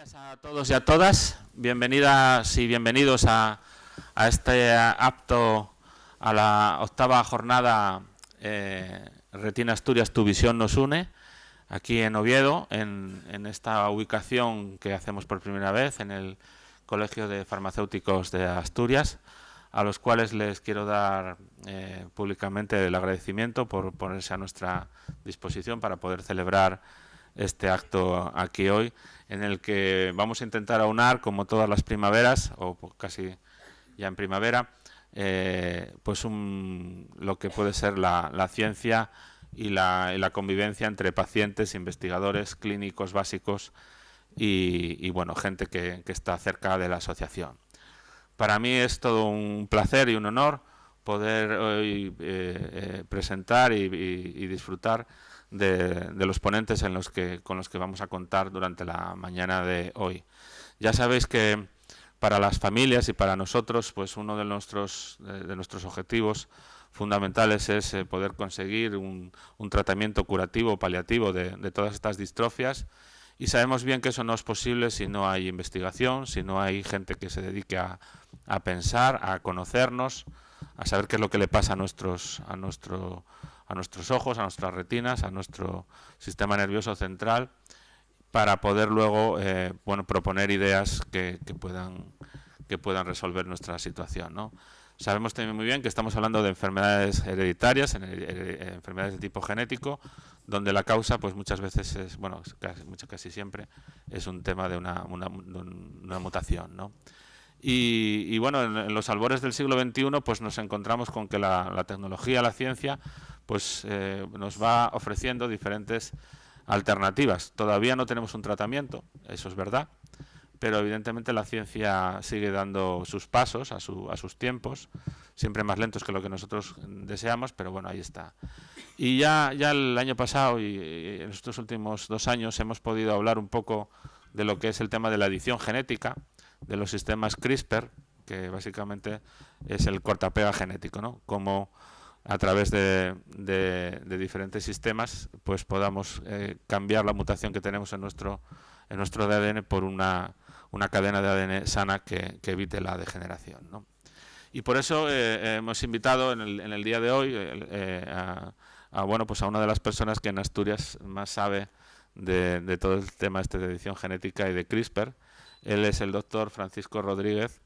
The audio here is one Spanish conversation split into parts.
días a todos y a todas. Bienvenidas y bienvenidos a este acto, a la octava jornada Retina Asturias, tu visión nos une, aquí en Oviedo, en esta ubicación que hacemos por primera vez en el Colegio de Farmacéuticos de Asturias, a los cuales les quiero dar públicamente el agradecimiento por ponerse a nuestra disposición para poder celebrar este acto aquí hoy, en el que vamos a intentar aunar, como todas las primaveras, o casi ya en primavera, pues lo que puede ser la ciencia y la convivencia entre pacientes, investigadores, clínicos básicos y bueno, gente que está cerca de la asociación. Para mí es todo un placer y un honor poder hoy presentar y disfrutar de los ponentes con los que vamos a contar durante la mañana de hoy. Ya sabéis que para las familias y para nosotros, pues uno de nuestros objetivos fundamentales es poder conseguir un tratamiento curativo, paliativo de todas estas distrofias, y sabemos bien que eso no es posible si no hay investigación, si no hay gente que se dedique a pensar, a conocernos, a saber qué es lo que le pasa a nuestros ojos, a nuestras retinas, a nuestro sistema nervioso central, para poder luego proponer ideas que puedan resolver nuestra situación, ¿no? Sabemos también muy bien que estamos hablando de enfermedades hereditarias, enfermedades de tipo genético, donde la causa pues muchas veces es, bueno, casi siempre es un tema de una mutación, ¿no? Y bueno, en los albores del siglo XXI pues nos encontramos con que la tecnología, la ciencia, pues nos va ofreciendo diferentes alternativas. Todavía no tenemos un tratamiento, eso es verdad, pero evidentemente la ciencia sigue dando sus pasos a sus tiempos, siempre más lentos que lo que nosotros deseamos, pero bueno, ahí está. Y ya el año pasado y en estos últimos 2 años hemos podido hablar un poco de lo que es el tema de la edición genética, de los sistemas CRISPR, que básicamente es el cortapega genético, ¿no? Como a través de diferentes sistemas pues podamos cambiar la mutación que tenemos en nuestro ADN por una cadena de ADN sana que evite la degeneración, ¿no? Y por eso hemos invitado en el día de hoy a una de las personas que en Asturias más sabe de todo el tema de edición genética y de CRISPR. Él es el doctor Francisco Rodríguez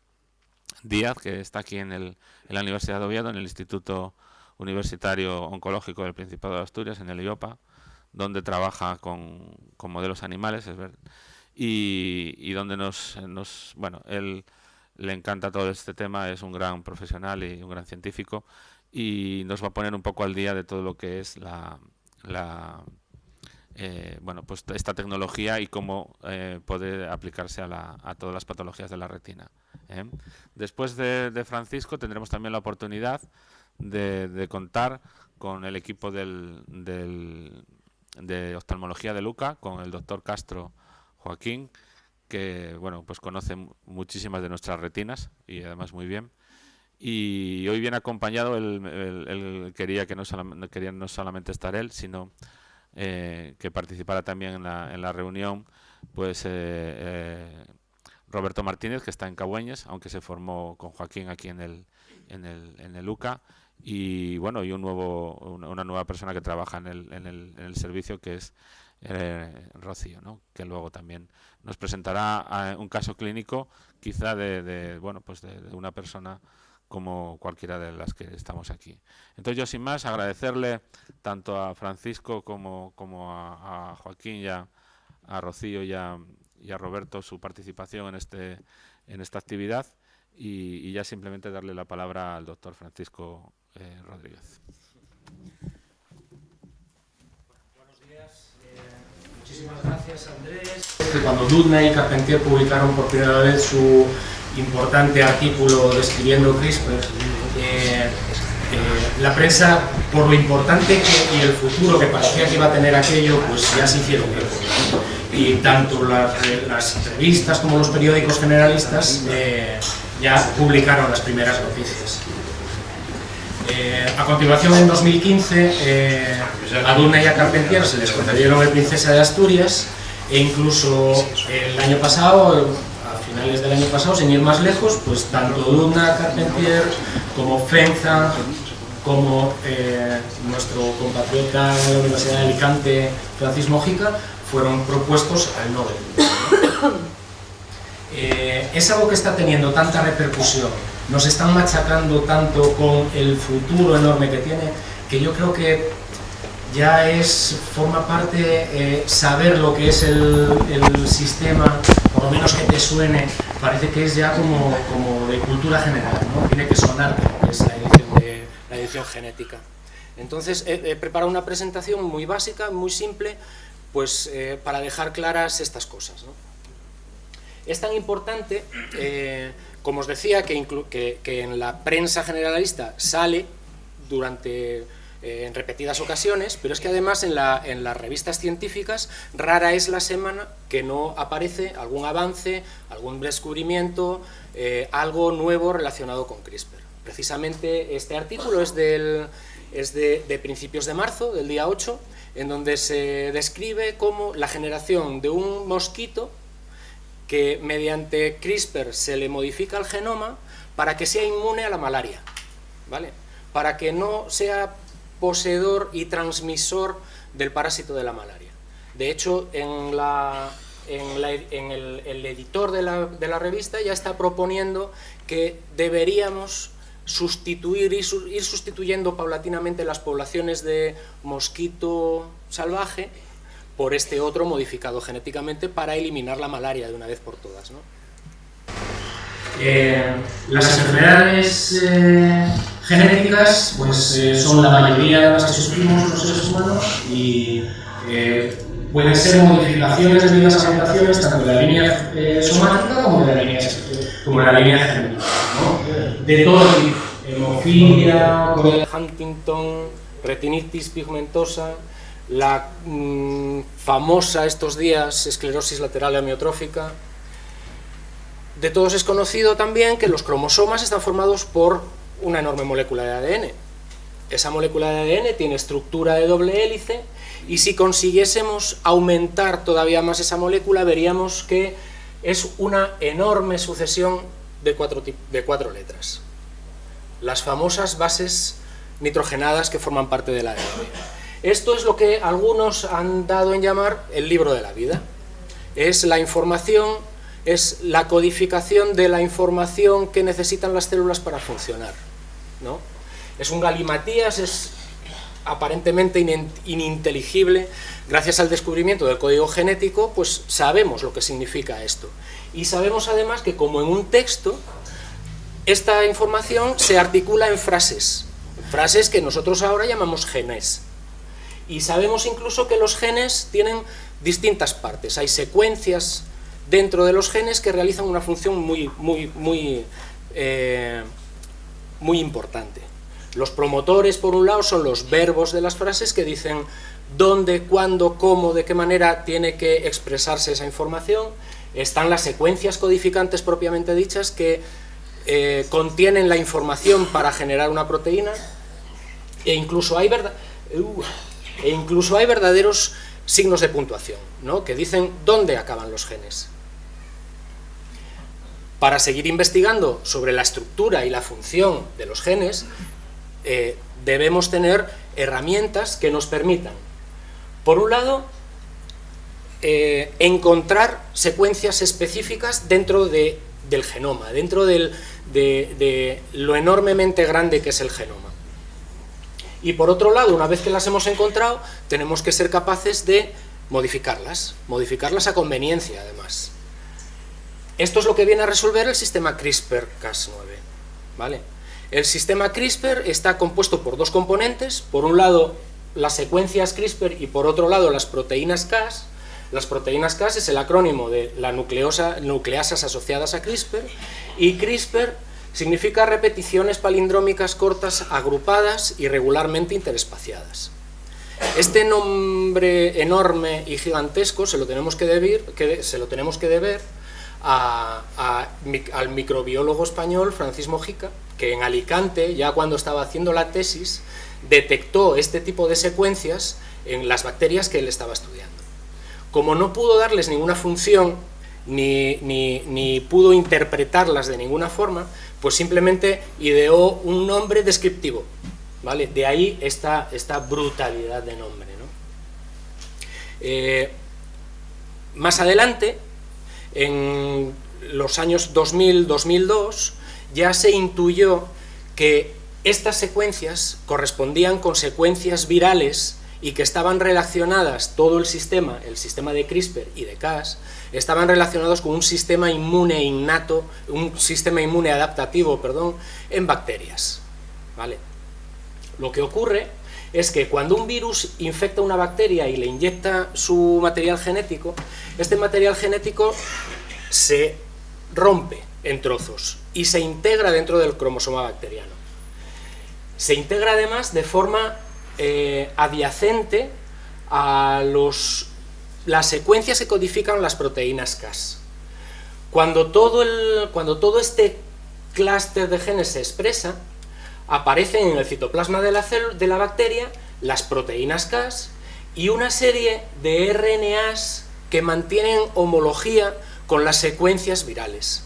Díaz, que está aquí en la Universidad de Oviedo, en el Instituto Universitario Oncológico del Principado de Asturias, en el IOPA, donde trabaja con modelos animales, es verdad, y donde él le encanta todo este tema, es un gran profesional y un gran científico, y nos va a poner un poco al día de todo lo que es esta tecnología y cómo puede aplicarse a todas las patologías de la retina. Después de Francisco tendremos también la oportunidad de contar con el equipo de oftalmología de Luca, con el doctor Castro Joaquín, que pues conoce muchísimas de nuestras retinas y además muy bien. Y hoy viene acompañado, él quería no solamente estar él, sino que participara también en la reunión, pues Roberto Martínez, que está en Cabueñes, aunque se formó con Joaquín aquí en el UCA, y bueno, y una nueva persona que trabaja en el servicio, que es Rocío, ¿no? Que luego también nos presentará un caso clínico, quizá de una persona como cualquiera de las que estamos aquí. Entonces yo, sin más, agradecerle tanto a Francisco como a Joaquín y a Rocío y a Roberto su participación en esta actividad, y ya simplemente darle la palabra al doctor Francisco Rodríguez. Buenos días. Muchísimas gracias, Andrés. Cuando Dudney y Carpentier publicaron por primera vez su importante artículo describiendo CRISPR, la prensa, por lo importante y el futuro que parecía que iba a tener aquello, pues ya se hicieron eco. Y tanto las revistas como los periódicos generalistas ya publicaron las primeras noticias. A continuación, en 2015, a Dudney y a Carpentier se les concedieron el Princesa de Asturias, E incluso el año pasado, a finales del año pasado, sin ir más lejos, pues tanto Luna Carpentier como Frenza, como nuestro compatriota de la Universidad de Alicante, Francis Mojica, fueron propuestos al Nobel. Es algo que está teniendo tanta repercusión, nos están machacando tanto con el futuro enorme que tiene, que yo creo que ya forma parte saber lo que es el sistema, por lo menos que te suene, parece que es ya como de cultura general, ¿no? Tiene que sonar como que es la edición genética. Entonces he preparado una presentación muy básica, muy simple, pues para dejar claras estas cosas, ¿no? Es tan importante, como os decía, que en la prensa generalista sale en repetidas ocasiones, pero es que además en las revistas científicas rara es la semana que no aparece algún avance, algún descubrimiento, algo nuevo relacionado con CRISPR. Precisamente este artículo es de principios de marzo, del día 8, en donde se describe cómo la generación de un mosquito que mediante CRISPR se le modifica el genoma para que sea inmune a la malaria, ¿vale? Para que no sea poseedor y transmisor del parásito de la malaria. De hecho, el editor de la revista ya está proponiendo que deberíamos ir sustituyendo paulatinamente las poblaciones de mosquito salvaje por este otro modificado genéticamente para eliminar la malaria de una vez por todas, ¿no? Las enfermedades genéticas pues, son la mayoría de las que sufrimos los seres humanos y pueden ser modificaciones debidas a mutaciones tanto de la línea somática como de la línea genética, ¿no? De todo tipo: hemofilia, Huntington, retinitis pigmentosa, la famosa estos días esclerosis lateral amiotrófica. De todos es conocido también que los cromosomas están formados por una enorme molécula de ADN. Esa molécula de ADN tiene estructura de doble hélice y si consiguiésemos aumentar todavía más esa molécula veríamos que es una enorme sucesión de cuatro letras. Las famosas bases nitrogenadas que forman parte del ADN. Esto es lo que algunos han dado en llamar el libro de la vida. Es la información, es la codificación de la información que necesitan las células para funcionar, ¿no? Es un galimatías, es aparentemente ininteligible. Gracias al descubrimiento del código genético, pues sabemos lo que significa esto. Y sabemos además que, como en un texto, esta información se articula en frases que nosotros ahora llamamos genes. Y sabemos incluso que los genes tienen distintas partes. Hay secuencias dentro de los genes que realizan una función muy importante. Los promotores, por un lado, son los verbos de las frases que dicen dónde, cuándo, cómo, de qué manera tiene que expresarse esa información. Están las secuencias codificantes propiamente dichas que contienen la información para generar una proteína, e incluso hay verdaderos signos de puntuación, ¿no? Que dicen dónde acaban los genes. Para seguir investigando sobre la estructura y la función de los genes, debemos tener herramientas que nos permitan, por un lado, encontrar secuencias específicas dentro del genoma, dentro de lo enormemente grande que es el genoma. Y por otro lado, una vez que las hemos encontrado, tenemos que ser capaces de modificarlas a conveniencia, además. Esto es lo que viene a resolver el sistema CRISPR-Cas9, ¿vale? El sistema CRISPR está compuesto por dos componentes: por un lado las secuencias CRISPR y por otro lado las proteínas Cas. Las proteínas Cas es el acrónimo de las nucleasas asociadas a CRISPR, y CRISPR significa repeticiones palindrómicas cortas agrupadas y regularmente interespaciadas. Este nombre enorme y gigantesco se lo tenemos que deber al microbiólogo español Francis Mojica, que en Alicante, ya cuando estaba haciendo la tesis, detectó este tipo de secuencias en las bacterias que él estaba estudiando. Como no pudo darles ninguna función, ni pudo interpretarlas de ninguna forma, pues simplemente ideó un nombre descriptivo, ¿vale? De ahí esta brutalidad de nombre, ¿no? Más adelante, en los años 2000-2002, ya se intuyó que estas secuencias correspondían con secuencias virales y que estaban relacionadas, todo el sistema de CRISPR y de Cas, estaban relacionados con un sistema inmune innato, un sistema inmune adaptativo, perdón, en bacterias, ¿vale? Lo que ocurre es que cuando un virus infecta una bacteria y le inyecta su material genético, este material genético se rompe en trozos y se integra dentro del cromosoma bacteriano. Se integra además de forma adyacente a las secuencias que codifican las proteínas Cas. Cuando todo este clúster de genes se expresa, aparecen en el citoplasma de la bacteria las proteínas Cas y una serie de RNAs que mantienen homología con las secuencias virales.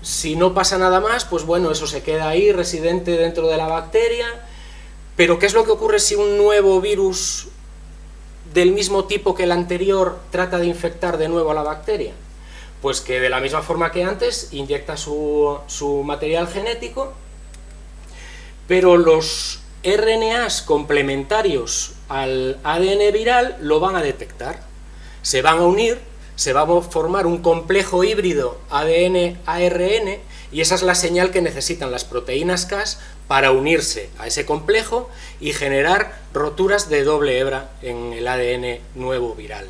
Si no pasa nada más, pues bueno, eso se queda ahí, residente dentro de la bacteria. Pero ¿qué es lo que ocurre si un nuevo virus del mismo tipo que el anterior trata de infectar de nuevo a la bacteria? Pues que de la misma forma que antes inyecta su material genético, pero los RNAs complementarios al ADN viral lo van a detectar, se van a unir, se va a formar un complejo híbrido ADN-ARN y esa es la señal que necesitan las proteínas Cas para unirse a ese complejo y generar roturas de doble hebra en el ADN nuevo viral.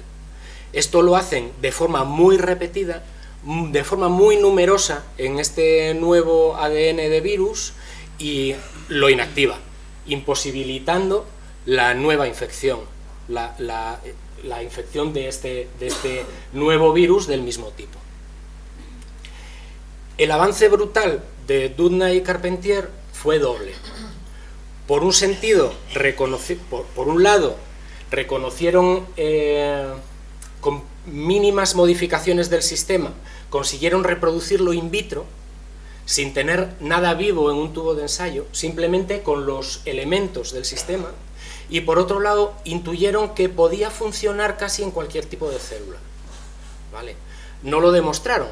Esto lo hacen de forma muy repetida, de forma muy numerosa en este nuevo ADN de virus y lo inactiva, imposibilitando la nueva infección, la infección de este nuevo virus del mismo tipo. El avance brutal de Doudna y Carpentier fue doble. Por un lado, reconocieron con mínimas modificaciones del sistema, consiguieron reproducirlo in vitro, sin tener nada vivo en un tubo de ensayo, simplemente con los elementos del sistema, y por otro lado, intuyeron que podía funcionar casi en cualquier tipo de célula, ¿vale? No lo demostraron.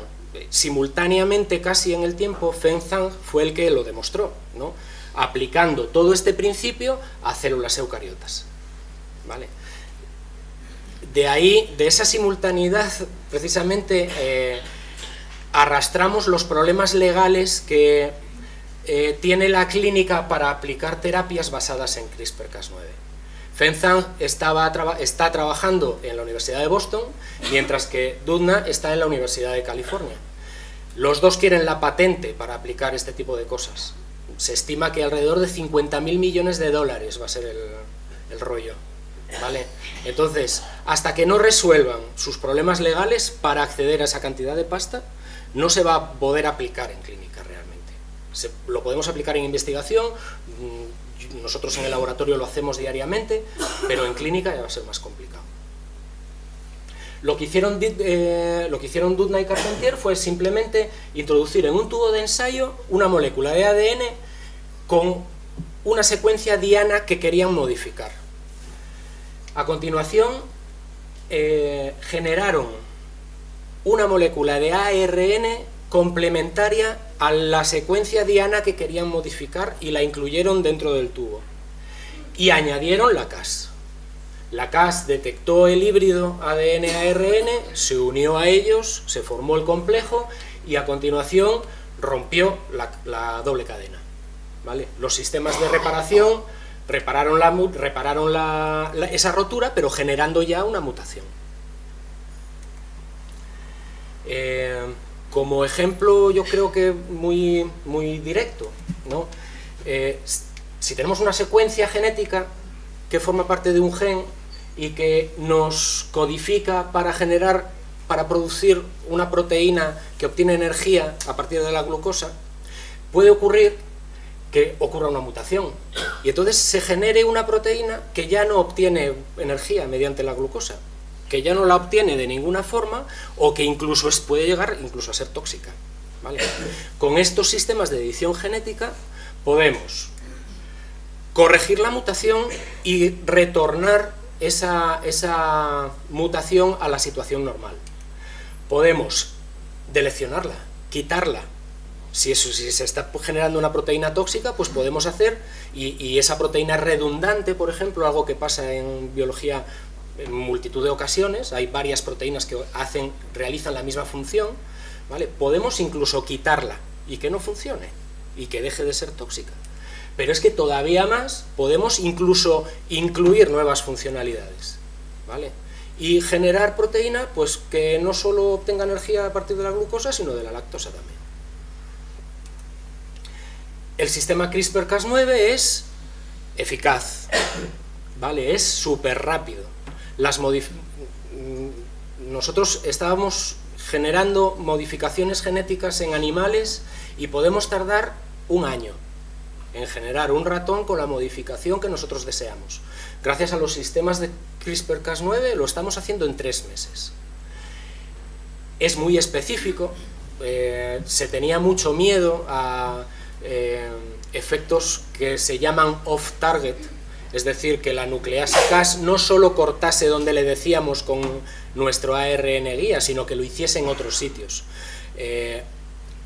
Simultáneamente, casi en el tiempo, Feng Zhang fue el que lo demostró, ¿no? Aplicando todo este principio a células eucariotas, ¿vale? De ahí, de esa simultaneidad, precisamente, arrastramos los problemas legales que tiene la clínica para aplicar terapias basadas en CRISPR-Cas9. Feng Zhang está trabajando en la Universidad de Boston, mientras que Doudna está en la Universidad de California. Los dos quieren la patente para aplicar este tipo de cosas. Se estima que alrededor de 50.000 millones de dólares va a ser el rollo, ¿vale? Entonces, hasta que no resuelvan sus problemas legales para acceder a esa cantidad de pasta, no se va a poder aplicar en clínica realmente. Lo podemos aplicar en investigación, nosotros en el laboratorio lo hacemos diariamente, pero en clínica ya va a ser más complicado. Lo que hicieron Doudna y Carpentier fue simplemente introducir en un tubo de ensayo una molécula de ADN con una secuencia diana que querían modificar. A continuación, generaron una molécula de ARN complementaria a la secuencia diana que querían modificar y la incluyeron dentro del tubo. Y añadieron la Cas. La Cas detectó el híbrido ADN-ARN, se unió a ellos, se formó el complejo y a continuación rompió la doble cadena, ¿vale? Los sistemas de reparación repararon esa rotura, pero generando ya una mutación. Como ejemplo, yo creo que muy directo, ¿no? Si tenemos una secuencia genética que forma parte de un gen y que nos codifica para producir una proteína que obtiene energía a partir de la glucosa, puede ocurrir que ocurra una mutación y entonces se genere una proteína que ya no obtiene energía mediante la glucosa, que ya no la obtiene de ninguna forma o que incluso puede llegar incluso a ser tóxica, ¿vale? Con estos sistemas de edición genética podemos corregir la mutación y retornar esa mutación a la situación normal. Podemos deleccionarla, quitarla. Si se está generando una proteína tóxica, pues podemos hacer, y esa proteína es redundante, por ejemplo, algo que pasa en biología en multitud de ocasiones, hay varias proteínas que realizan la misma función, ¿vale? Podemos incluso quitarla y que no funcione, y que deje de ser tóxica. Pero es que todavía más podemos incluso incluir nuevas funcionalidades, ¿vale? Y generar proteína pues que no solo obtenga energía a partir de la glucosa, sino de la lactosa también. El sistema CRISPR-Cas9 es eficaz, ¿vale? Es súper rápido. Nosotros estábamos generando modificaciones genéticas en animales y podemos tardar un año en generar un ratón con la modificación que nosotros deseamos. Gracias a los sistemas de CRISPR-Cas9 lo estamos haciendo en 3 meses. Es muy específico, se tenía mucho miedo a efectos que se llaman off-target, es decir, que la nucleasa Cas no solo cortase donde le decíamos con nuestro ARN guía, sino que lo hiciese en otros sitios.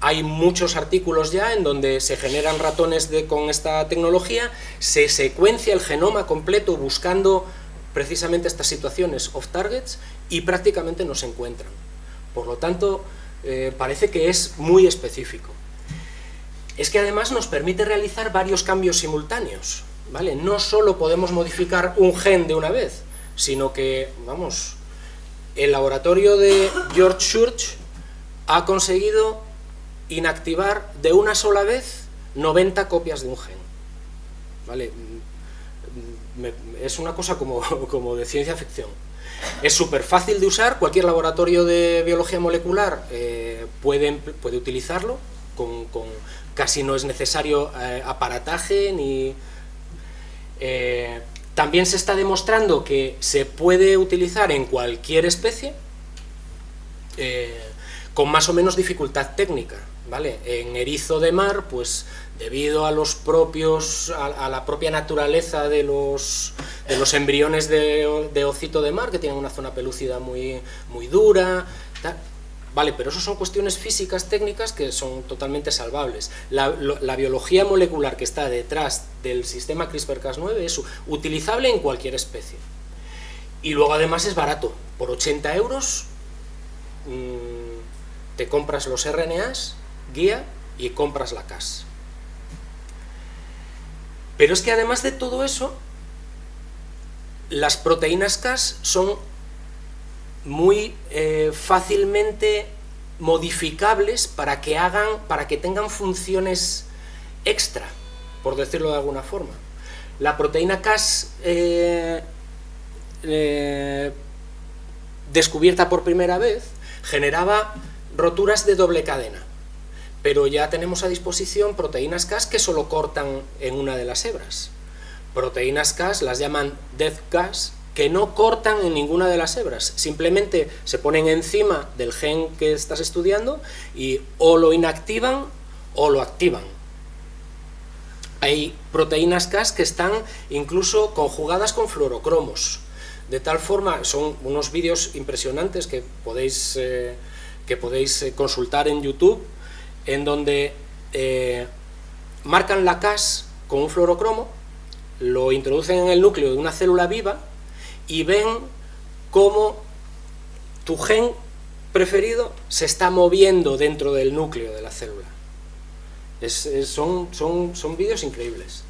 Hay muchos artículos ya en donde se generan ratones con esta tecnología, se secuencia el genoma completo buscando precisamente estas situaciones off-targets y prácticamente no se encuentran. Por lo tanto, parece que es muy específico. Es que además nos permite realizar varios cambios simultáneos, ¿vale? No solo podemos modificar un gen de una vez, sino que, vamos, el laboratorio de George Church ha conseguido inactivar de una sola vez 90 copias de un gen, ¿vale? Es una cosa como de ciencia ficción. Es súper fácil de usar, cualquier laboratorio de biología molecular puede utilizarlo, casi no es necesario aparataje ni... también se está demostrando que se puede utilizar en cualquier especie con más o menos dificultad técnica, ¿vale? En erizo de mar, pues debido a la propia naturaleza de los embriones de ocito de mar, que tienen una zona pelúcida muy dura, vale, pero eso son cuestiones físicas, técnicas, que son totalmente salvables. La biología molecular que está detrás del sistema CRISPR-Cas9 es utilizable en cualquier especie. Y luego además es barato. Por 80 euros te compras los RNAs, guía, y compras la Cas. Pero es que además de todo eso, las proteínas Cas son muy fácilmente modificables para que tengan funciones extra, por decirlo de alguna forma. La proteína Cas descubierta por primera vez generaba roturas de doble cadena, pero ya tenemos a disposición proteínas Cas que solo cortan en una de las hebras. Proteínas Cas las llaman death Cas, que no cortan en ninguna de las hebras, simplemente se ponen encima del gen que estás estudiando y o lo inactivan o lo activan. Hay proteínas Cas que están incluso conjugadas con fluorocromos, de tal forma, son unos vídeos impresionantes que podéis consultar en YouTube, en donde marcan la Cas con un fluorocromo, lo introducen en el núcleo de una célula viva y ven cómo tu gen preferido se está moviendo dentro del núcleo de la célula. Son vídeos increíbles.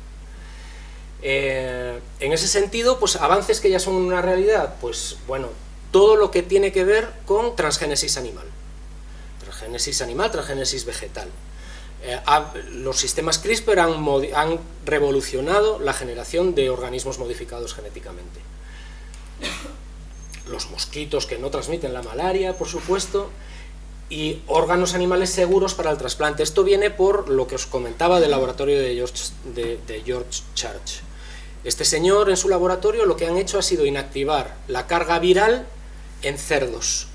En ese sentido, pues avances que ya son una realidad, pues bueno, todo lo que tiene que ver con transgénesis animal, transgénesis vegetal. Los sistemas CRISPR han revolucionado la generación de organismos modificados genéticamente. Los mosquitos que no transmiten la malaria, por supuesto, y órganos animales seguros para el trasplante. Esto viene por lo que os comentaba del laboratorio de George Church. Este señor, en su laboratorio, lo que han hecho ha sido inactivar la carga viral en cerdos.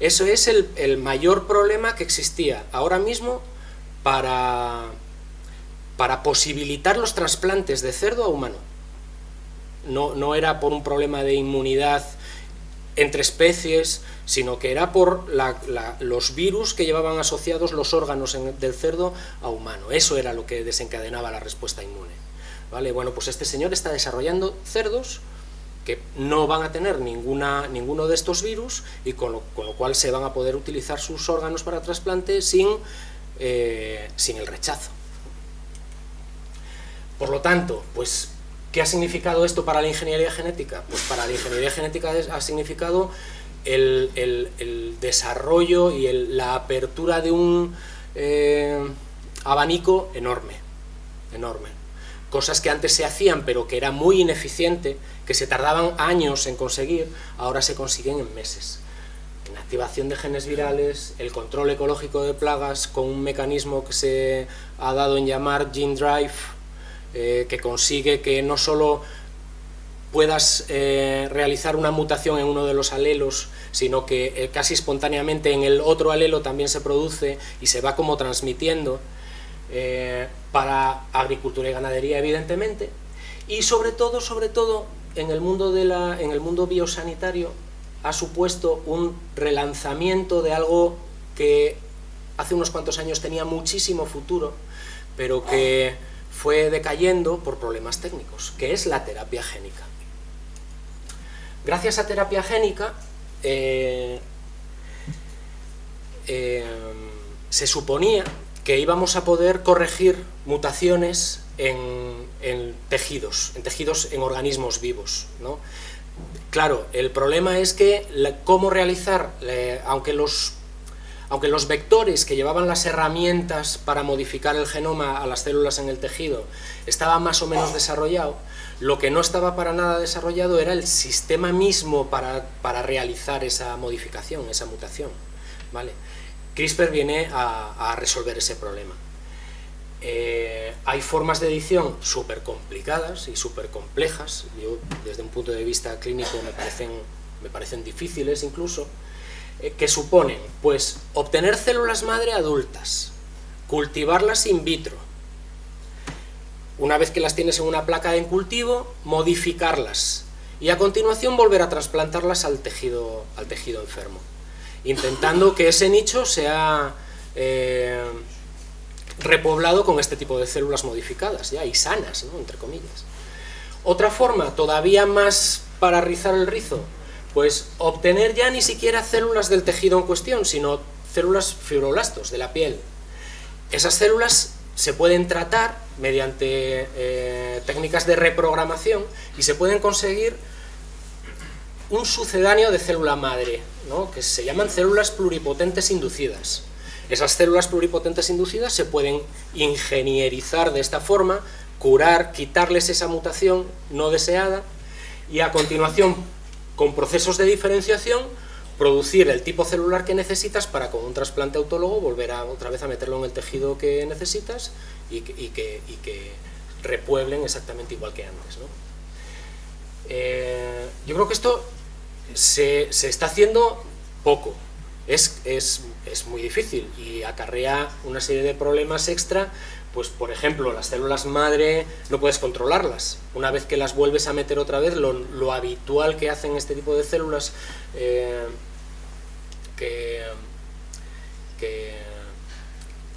Eso es el mayor problema que existía ahora mismo para posibilitar los trasplantes de cerdo a humano. No era por un problema de inmunidad entre especies, sino que era por los virus que llevaban asociados los órganos del cerdo a humano. Eso era lo que desencadenaba la respuesta inmune, ¿vale? Bueno, pues este señor está desarrollando cerdos que no van a tener ninguno de estos virus y con lo cual se van a poder utilizar sus órganos para trasplante sin el rechazo. Por lo tanto, pues, ¿qué ha significado esto para la ingeniería genética? Pues para la ingeniería genética ha significado el desarrollo y la apertura de un abanico enorme. Cosas que antes se hacían pero que era muy ineficiente, que se tardaban años en conseguir, ahora se consiguen en meses. Inactivación de genes virales, el control ecológico de plagas con un mecanismo que se ha dado en llamar Gene Drive, que consigue que no solo puedas realizar una mutación en uno de los alelos, sino que casi espontáneamente en el otro alelo también se produce y se va como transmitiendo, para agricultura y ganadería, evidentemente, y sobre todo en el mundo biosanitario ha supuesto un relanzamiento de algo que hace unos cuantos años tenía muchísimo futuro, pero que fue decayendo por problemas técnicos, que es la terapia génica. Gracias a terapia génica se suponía que íbamos a poder corregir mutaciones en tejidos, en organismos vivos, ¿no? Claro, el problema es que cómo realizar, aunque los vectores que llevaban las herramientas para modificar el genoma a las células en el tejido estaban más o menos desarrollado, lo que no estaba para nada desarrollado era el sistema mismo para realizar esa modificación, esa mutación, ¿vale? CRISPR viene a resolver ese problema. Hay formas de edición súper complicadas y súper complejas, yo desde un punto de vista clínico me parecen difíciles incluso, que suponen, pues, obtener células madre adultas, cultivarlas in vitro, una vez que las tienes en una placa en cultivo, modificarlas y a continuación volver a trasplantarlas al tejido enfermo, intentando que ese nicho sea repoblado con este tipo de células modificadas ya y sanas, ¿no?, entre comillas. Otra forma, todavía más para rizar el rizo, pues obtener ya ni siquiera células del tejido en cuestión, sino células fibroblastos de la piel. Esas células se pueden tratar mediante técnicas de reprogramación y se pueden conseguir un sucedáneo de célula madre, ¿no?, que se llaman células pluripotentes inducidas. Esas células pluripotentes inducidas se pueden ingenierizar de esta forma, curar, quitarles esa mutación no deseada y a continuación, con procesos de diferenciación, producir el tipo celular que necesitas para con un trasplante autólogo volver otra vez a meterlo en el tejido que necesitas y que repueblen exactamente igual que antes, ¿no? Yo creo que esto se está haciendo poco, es muy difícil y acarrea una serie de problemas extra. Pues, por ejemplo, las células madre no puedes controlarlas. Una vez que las vuelves a meter otra vez, lo habitual que hacen este tipo de células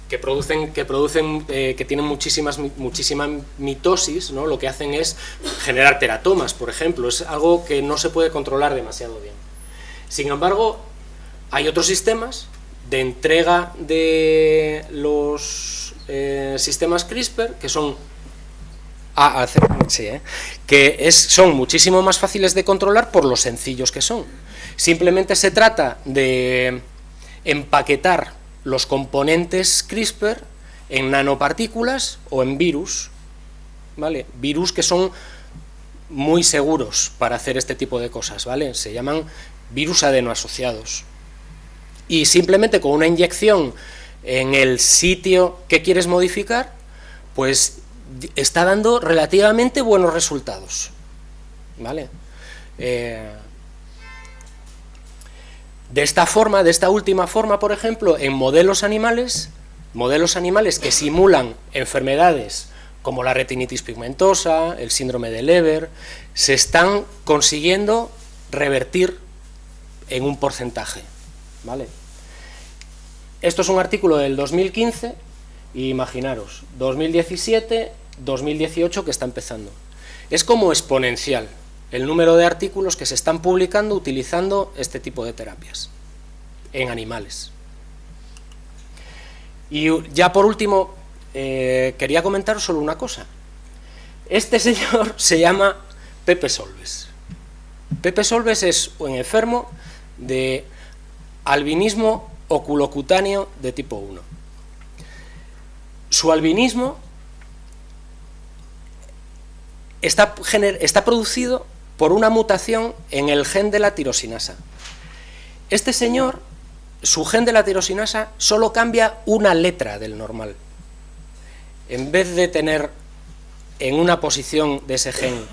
que tienen muchísima mitosis, ¿no?, lo que hacen es generar teratomas, por ejemplo. Es algo que no se puede controlar demasiado bien. Sin embargo, hay otros sistemas de entrega de los sistemas CRISPR que son son muchísimo más fáciles de controlar por lo sencillos que son. Simplemente se trata de empaquetar los componentes CRISPR en nanopartículas o en virus, ¿vale? Virus que son muy seguros para hacer este tipo de cosas, ¿vale? Se llaman virus adenoasociados. Y simplemente con una inyección en el sitio que quieres modificar, pues está dando relativamente buenos resultados, ¿vale? De esta forma, de esta última forma, por ejemplo, en modelos animales que simulan enfermedades como la retinitis pigmentosa, el síndrome de Leber, se están consiguiendo revertir en un porcentaje, ¿vale? Esto es un artículo del 2015 y imaginaros, 2017, 2018 que está empezando. Es como exponencial el número de artículos que se están publicando utilizando este tipo de terapias en animales. Y ya por último, quería comentaros solo una cosa. Este señor se llama Pepe Solbes. Pepe Solbes es un enfermo de albinismo oculocutáneo de tipo 1. Su albinismo está producido por una mutación en el gen de la tirosinasa. Este señor, su gen de la tirosinasa solo cambia una letra del normal. En vez de tener en una posición de ese gen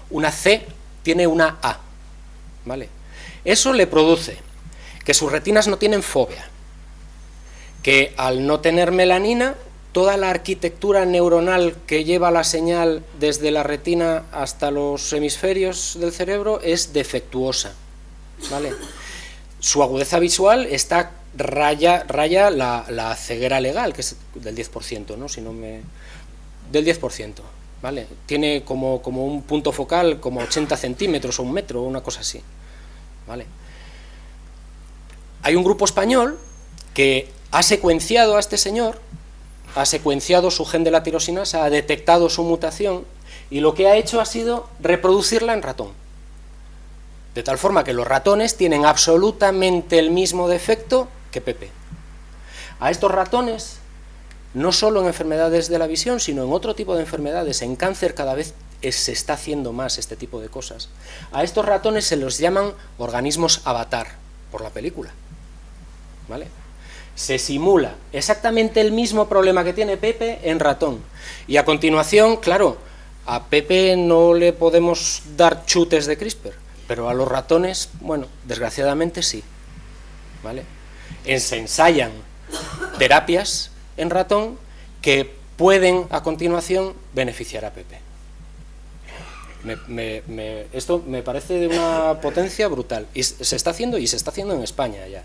una C, tiene una A, ¿vale? Eso le produce que sus retinas no tienen fóvea, que al no tener melanina, toda la arquitectura neuronal que lleva la señal desde la retina hasta los hemisferios del cerebro es defectuosa, ¿vale? Su agudeza visual está raya la ceguera legal, que es del 10%, ¿no? Del 10%, ¿vale? Tiene como un punto focal como 80 centímetros o 1 metro o una cosa así, ¿vale? Hay un grupo español que ha secuenciado a este señor, ha secuenciado su gen de la tirosinasa, ha detectado su mutación y lo que ha hecho ha sido reproducirla en ratón. De tal forma que los ratones tienen absolutamente el mismo defecto que Pepe. A estos ratones, no solo en enfermedades de la visión, sino en otro tipo de enfermedades, en cáncer cada vez se está haciendo más este tipo de cosas. A estos ratones se los llaman organismos avatar, por la película, ¿vale? Se simula exactamente el mismo problema que tiene Pepe en ratón. Y a continuación, claro, a Pepe no le podemos dar chutes de CRISPR, pero a los ratones, bueno, desgraciadamente sí, ¿vale? Se ensayan terapias en ratón que pueden a continuación beneficiar a Pepe. Esto me parece de una potencia brutal. Y se está haciendo en España ya,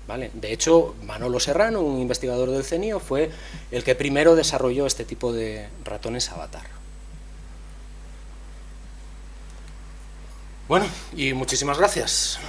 ¿vale? De hecho, Manolo Serrano, un investigador del CENIO, fue el que primero desarrolló este tipo de ratones avatar. Bueno, y muchísimas gracias.